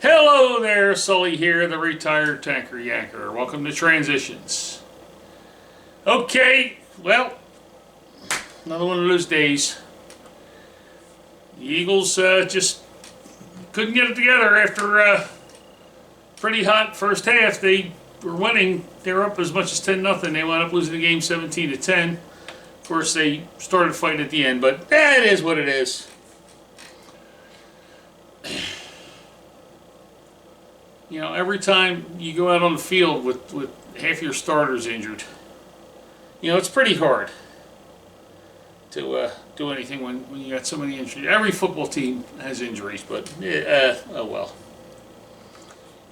Hello there, Sully here, the retired tanker yanker. Welcome to Transitions. Okay, well, another one of those days. The Eagles just couldn't get it together after a pretty hot first half. They were winning. They were up as much as 10-0. They wound up losing the game 17-10. Of course, they started fighting at the end, but that is what it is. You know, every time you go out on the field with half your starters injured, you know, it's pretty hard to do anything when you got so many injuries. Every football team has injuries, but oh well.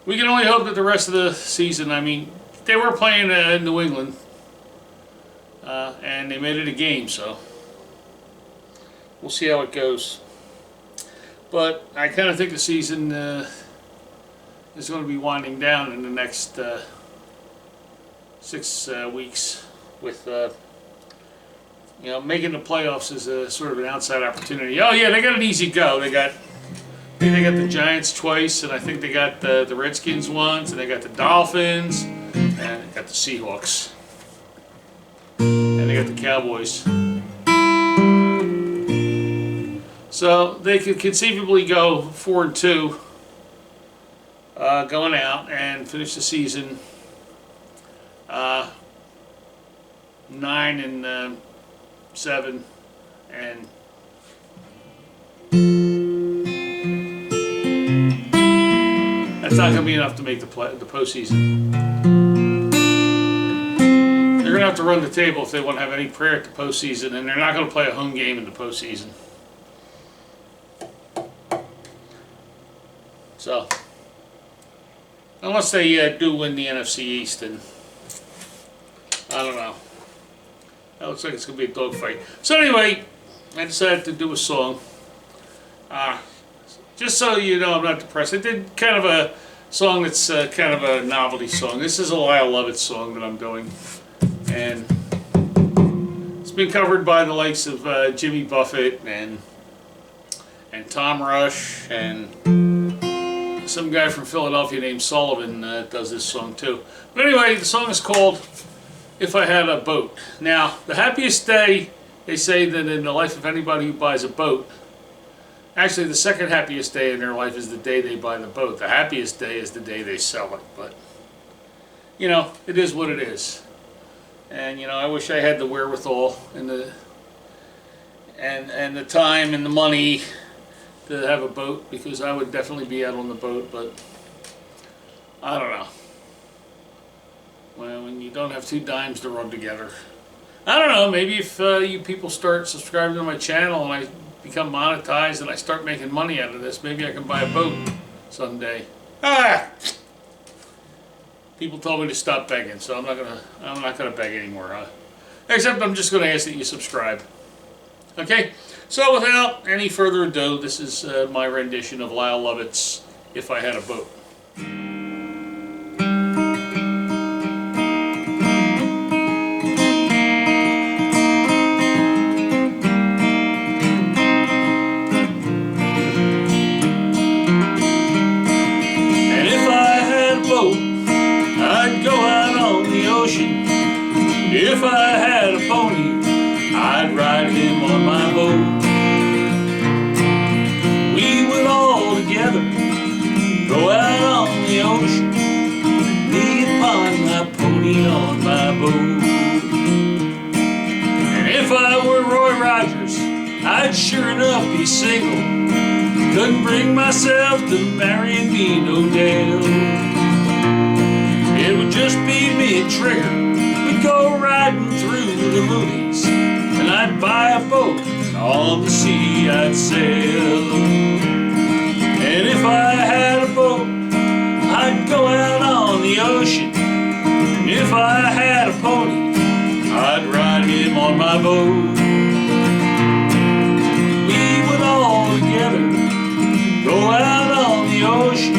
We can only hope that the rest of the season, I mean, they were playing in New England, and they made it a game, so we'll see how it goes. But I kind of think the season is going to be winding down in the next 6 weeks with, you know, making the playoffs is a sort of an outside opportunity. Oh yeah, they got an easy go. I think they got the Giants twice, and I think they got the Redskins once, and they got the Dolphins, and they got the Seahawks, and they got the Cowboys. So they could conceivably go 4-2. Going out and finish the season 9-7, and that's not going to be enough to make the postseason. They're going to have to run the table if they want to have any prayer at the postseason, and they're not going to play a home game in the postseason. So, unless they do win the NFC East, and I don't know. That looks like it's going to be a dogfight. So anyway, I decided to do a song. Just so you know I'm not depressed. I did kind of a song that's kind of a novelty song. This is a Lyle Lovett song that I'm doing. And it's been covered by the likes of Jimmy Buffett and Tom Rush, and some guy from Philadelphia named Sullivan does this song too. But anyway, the song is called If I Had a Boat. Now, the happiest day, they say that in the life of anybody who buys a boat, actually the second happiest day in their life is the day they buy the boat. The happiest day is the day they sell it. But, you know, it is what it is. And, you know, I wish I had the wherewithal and the time and the money to have a boat, because I would definitely be out on the boat, but I don't know. Well, when you don't have two dimes to rub together. I don't know, maybe if you people start subscribing to my channel and I become monetized and I start making money out of this, maybe I can buy a boat someday. People told me to stop begging, so I'm not gonna beg anymore. Except I'm just gonna ask that you subscribe. Okay? So without any further ado, this is my rendition of Lyle Lovett's If I Had a Boat. And if I had a boat, I'd go out on the ocean. If I had a pony, I'd ride him on my boat. We would all together go out on the ocean, me upon my pony on my boat. And if I were Roy Rogers, I'd sure enough be single. Couldn't bring myself to marry Bean O'Dale. It would just be me and Trigger. We'd go riding through the movies, and I'd buy a boat, and on the sea I'd sail. And if I had a boat, I'd go out on the ocean. And if I had a pony, I'd ride him on my boat. We would all together go out on the ocean,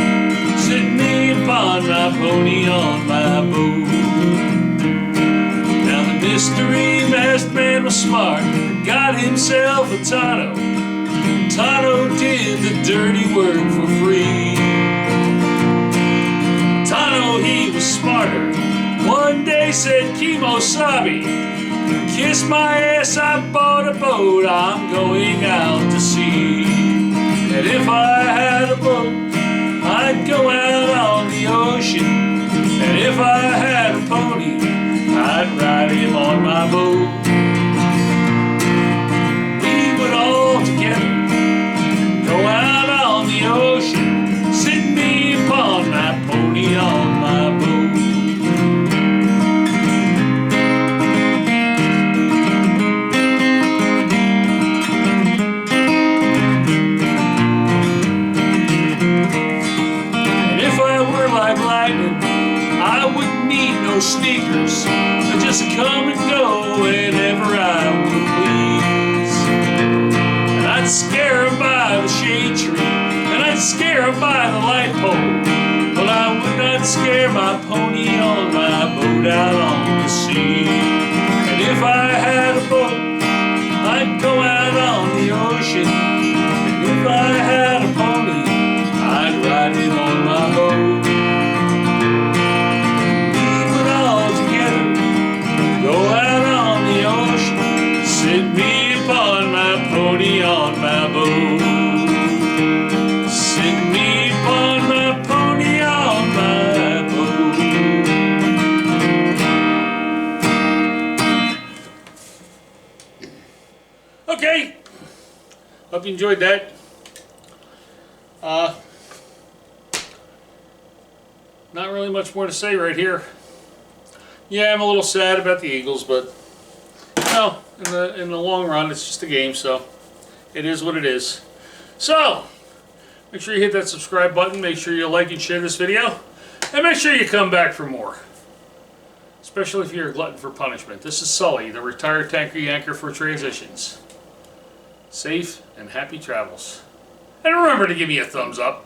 sit me upon my pony on my boat. Now the mystery masked man was smart, got himself a tonneau. Tonto did the dirty work for free. said, Kimosabi, kiss my ass, I bought a boat, I'm going out to sea. And if I had a boat, I'd go out on the ocean. And if I had a pony, I'd ride him on my boat. We would all together go out on the ocean, sit me upon my pony on my boat. No sneakers, I just come and go whenever I would please. And I'd scare her by the shade tree, and I'd scare her by the light pole, but I would not scare my pony on my boat out on the sea. And if I had a boat, I'd go out on the ocean. And if I had a pony, I'd ride him on my boat. Go out on the ocean, sit me upon my pony on my boat. Sit me upon my pony on my boat. Okay, hope you enjoyed that. Not really much more to say right here. Yeah, I'm a little sad about the Eagles, but you know, in the long run, it's just a game, so it is what it is. So, make sure you hit that subscribe button, make sure you like and share this video, and make sure you come back for more. Especially if you're a glutton for punishment. This is Sully, the retired tanker yanker for transitions. Safe and happy travels. And remember to give me a thumbs up.